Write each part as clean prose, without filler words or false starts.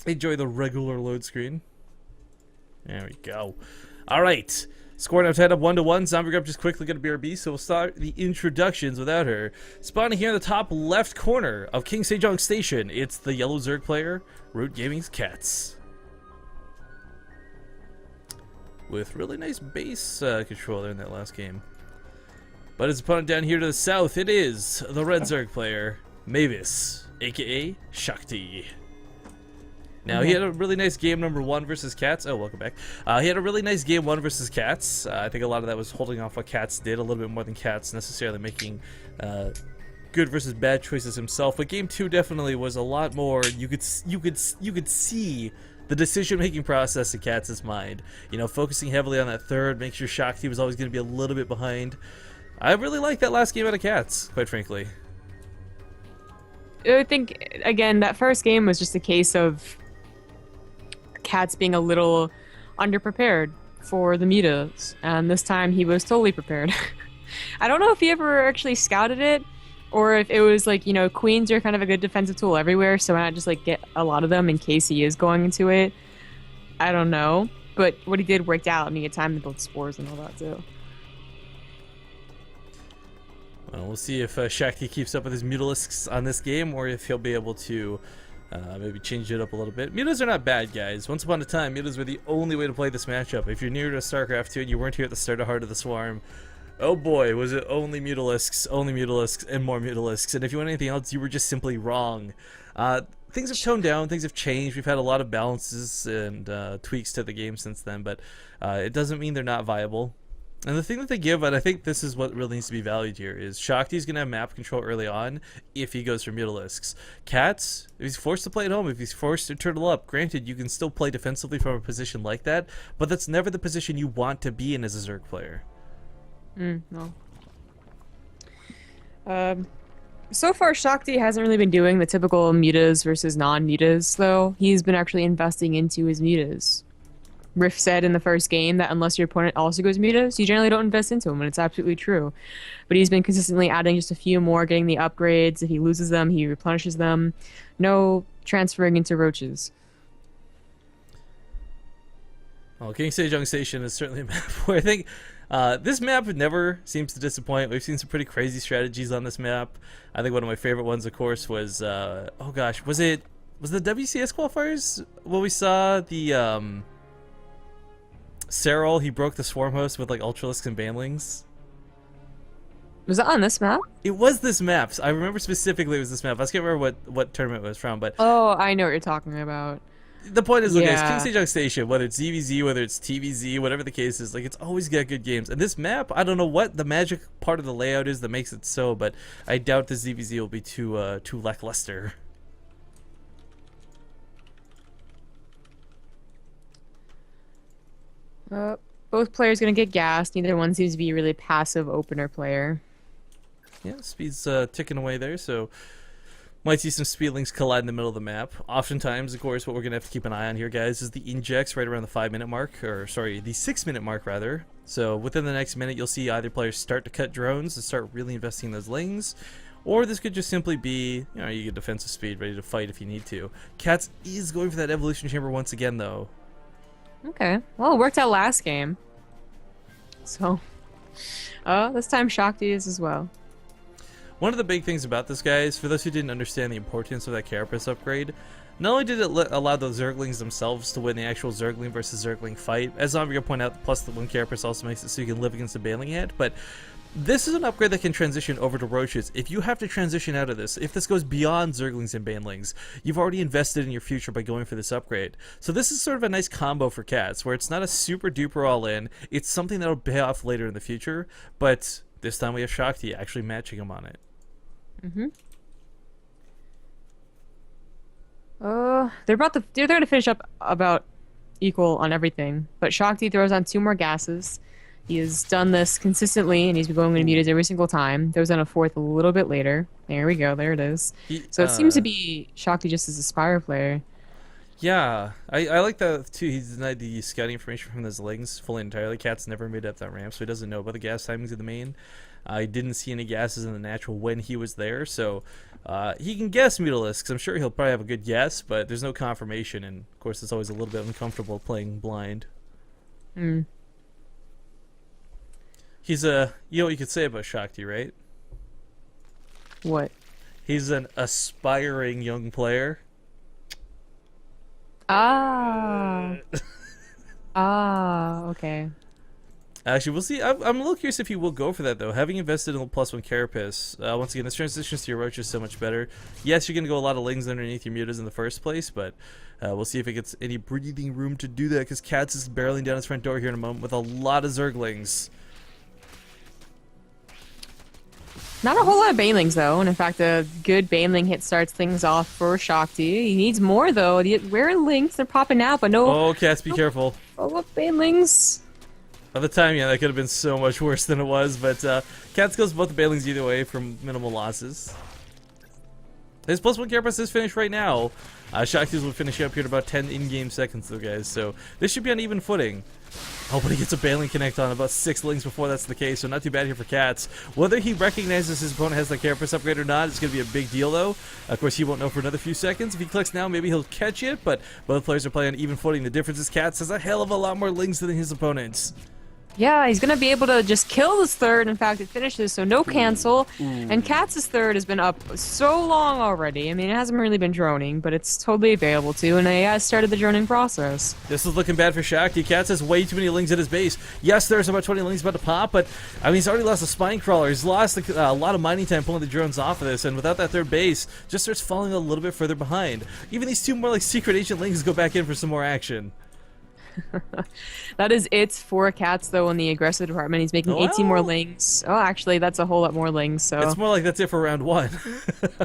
Enjoy the regular load screen. There we go. All right. Score now tied up 1-1. Zombie Grub just quickly got a BRB, so we'll start the introductions without her. Spawning here in the top left corner of King Sejong Station, it's the yellow Zerg player, Root Gaming's Catz. With really nice base control there in that last game. But his opponent down here to the south, it is the red Zerg player, Mavis, aka Shakti. Now, he had a really nice game number 1 versus Catz. Oh, welcome back. He had a really nice game 1 versus Catz. I think a lot of that was holding off what Catz did, a little bit more than Catz necessarily making good versus bad choices himself. But game 2 definitely was a lot more. You could see the decision-making process in Katz's mind. You know, focusing heavily on that third, make sure Shakti was always going to be a little bit behind. I really liked that last game out of Catz, quite frankly. I think, again, that first game was just a case of Catz being a little underprepared for the mutas, and this time he was totally prepared. I don't know if he ever actually scouted it, or if it was like, you know, queens are kind of a good defensive tool everywhere, so why not just like get a lot of them in case he is going into it. I don't know, but what he did worked out, and he had time to build spores and all that too. Well, we'll see if Shakti keeps up with his Mutalisks on this game, or if he'll be able to maybe change it up a little bit. Mutas are not bad, guys. Once upon a time, mutas were the only way to play this matchup. If you're near to StarCraft2 and you weren't here at the start of Heart of the Swarm, oh boy, was it only Mutalisks, and more Mutalisks. And if you want anything else, you were just simply wrong. Things have toned down, things have changed. We've had a lot of balances and tweaks to the game since then, but it doesn't mean they're not viable. And the thing that they give, and I think this is what really needs to be valued here, is Shakti's going to have map control early on if he goes for Mutalisks. Catz, if he's forced to play at home, if he's forced to turtle up, granted, you can still play defensively from a position like that, but that's never the position you want to be in as a Zerg player. No. So far, Shakti hasn't really been doing the typical mutas versus non-mutas, though. He's been actually investing into his mutas. Riff said in the first game that unless your opponent also goes mutas, you generally don't invest into him, and it's absolutely true. But he's been consistently adding just a few more, getting the upgrades. If he loses them, he replenishes them. No transferring into roaches. Well, King Sejong Station is certainly a map where I think this map never seems to disappoint. We've seen some pretty crazy strategies on this map. I think one of my favorite ones, of course, was oh gosh, was the WCS qualifiers? Well, we saw the Serral, he broke the swarm host with like Ultralisks and Banlings. Was that on this map? It was this map. I remember specifically it was this map. I can't remember what tournament it was from, but Oh, I know what you're talking about. the point is, look, Yeah. guys, King Sejong Station, whether it's ZVZ, whether it's TVZ, whatever the case is, like it's always got good games. And this map, I don't know what the magic part of the layout is that makes it so, but I doubt the ZVZ will be too lackluster. Both players gonna get gassed. Neither one seems to be a really passive opener player. Yeah, speed's ticking away there, so might see some speedlings collide in the middle of the map. Oftentimes, of course, what we're going to have to keep an eye on here, guys, is the injects right around the 5-minute mark, or sorry, the 6-minute mark, rather. So within the next minute, you'll see either players start to cut drones and start really investing in those lings, or this could just simply be, you know, you get defensive speed, ready to fight if you need to. Catz is going for that evolution chamber once again, though. Okay, well, it worked out last game. So, this time Shakti is as well. One of the big things about this, guys, for those who didn't understand the importance of that Carapace upgrade, not only did it allow the Zerglings themselves to win the actual Zergling versus Zergling fight, as Zombie will point out, plus the one Carapace also makes it so you can live against the Baneling Head, but this is an upgrade that can transition over to Roaches. If you have to transition out of this, if this goes beyond Zerglings and Banelings, you've already invested in your future by going for this upgrade. So this is sort of a nice combo for Catz, where it's not a super duper all-in, it's something that'll pay off later in the future, but this time we have Shakti actually matching him on it. They're going to finish up about equal on everything, but Shakti throws on 2 more gases. He has done this consistently, and he's been going into mutas every single time. Throws on a 4th a little bit later. There we go. There it is. So it seems to be Shakti just as a Spire player. Yeah, I like that too. He's denied the scouting information from the Zlings fully entirely. Catz never made up that ramp, so he doesn't know about the gas timings of the main. I didn't see any gases in the natural when he was there, so he can guess Mutalisks. I'm sure he'll probably have a good guess, but there's no confirmation, and of course it's always a little bit uncomfortable playing blind. Hmm. He's a, you know what you could say about Shakti, right? What? He's an aspiring young player. Ah. Ah, okay. Actually, we'll see. I'm a little curious if he will go for that, though. Having invested in the +1 Carapace, once again, this transitions to your Roach is so much better. Yes, you're going to go a lot of Lings underneath your Mutas in the first place, but we'll see if it gets any breathing room to do that, because Catz is barreling down his front door here in a moment with a lot of Zerglings. Not a whole lot of Banelings, though, and in fact, a good Baneling hit starts things off for Shakti. He needs more, though. Where are Links? They're popping out, but no... Oh, Catz, be careful. Oh, Banelings. By the time, yeah, that could have been so much worse than it was, but Catz goes both the Banelings either way from minimal losses. His +1 Carapace is finished right now. Shakti's will finish up here in about 10 in-game seconds, though, guys, so this should be on even footing. Oh, but he gets a Baneling connect on about 6 Lings before that's the case, so not too bad here for Catz. Whether he recognizes his opponent has the Carapace upgrade or not is going to be a big deal, though. Of course, he won't know for another few seconds. If he clicks now, maybe he'll catch it, but both players are playing on even footing. The difference is Catz has a hell of a lot more Lings than his opponents. Yeah, he's going to be able to just kill this third. In fact, it finishes, so no cancel. And Katz's third has been up so long already. I mean, it hasn't really been droning, but it's totally available to, and he has started the droning process. This is looking bad for Shakti. Catz has way too many Lings at his base. Yes, there's about 20 Lings about to pop, but I mean, he's already lost a Spine Crawler. He's lost a lot of mining time pulling the drones off of this, and without that third base, just starts falling a little bit further behind. Even these two more like Secret Agent Lings go back in for some more action. That is it for Catz, though, in the aggressive department. He's making 18 more Lings. Oh, actually, that's a whole lot more Lings. So it's more like that's it for round 1.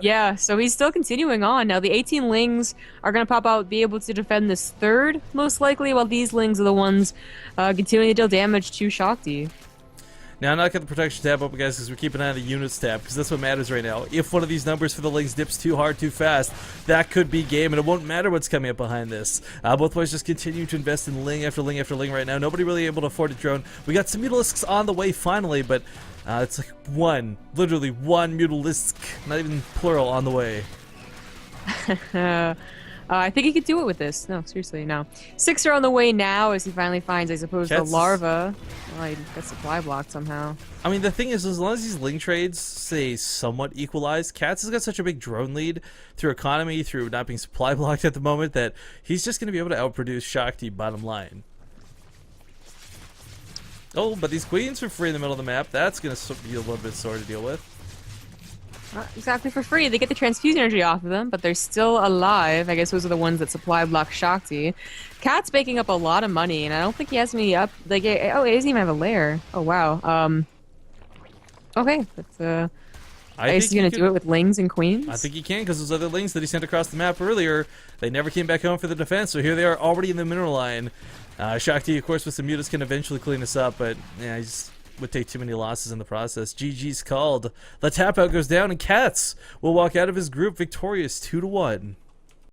yeah, so he's still continuing on. Now, the 18 Lings are going to pop out, be able to defend this third, most likely, while these Lings are the ones continuing to deal damage to Shakti. Now, I'm not got the protection tab open, guys, because we're keeping an eye on the units tab, because that's what matters right now. If one of these numbers for the Lings dips too hard, too fast, that could be game, and it won't matter what's coming up behind this. Both players just continue to invest in Ling after Ling after Ling right now. Nobody really able to afford a drone. We got some Mutalisks on the way finally, but it's like literally one Mutalisk, not even plural, on the way. I think he could do it with this. No, seriously, no. 6 are on the way now as he finally finds, I suppose, the larva. Oh, he got supply blocked somehow. I mean, the thing is, as long as these Ling trades stay somewhat equalized, Catz has got such a big drone lead through economy, through not being supply blocked at the moment, that he's just going to be able to outproduce Shakti bottom line. Oh, but these queens for free in the middle of the map, that's going to be a little bit sore to deal with. Not exactly for free. They get the transfusion energy off of them, but they're still alive. I guess those are the ones that supply block Shakti. Cat's making up a lot of money, and I don't think he has me up. Like, oh, he doesn't even have a lair. Oh, wow. Okay, that's, I guess he's gonna do it with Lings and Queens? I think he can, because those other Lings that he sent across the map earlier, they never came back home for the defense, so here they are already in the mineral line. Shakti, of course, with some mutas can eventually clean this up, but yeah, he just would take too many losses in the process. GG's called. The tap out goes down, and Catz will walk out of his group victorious 2-1.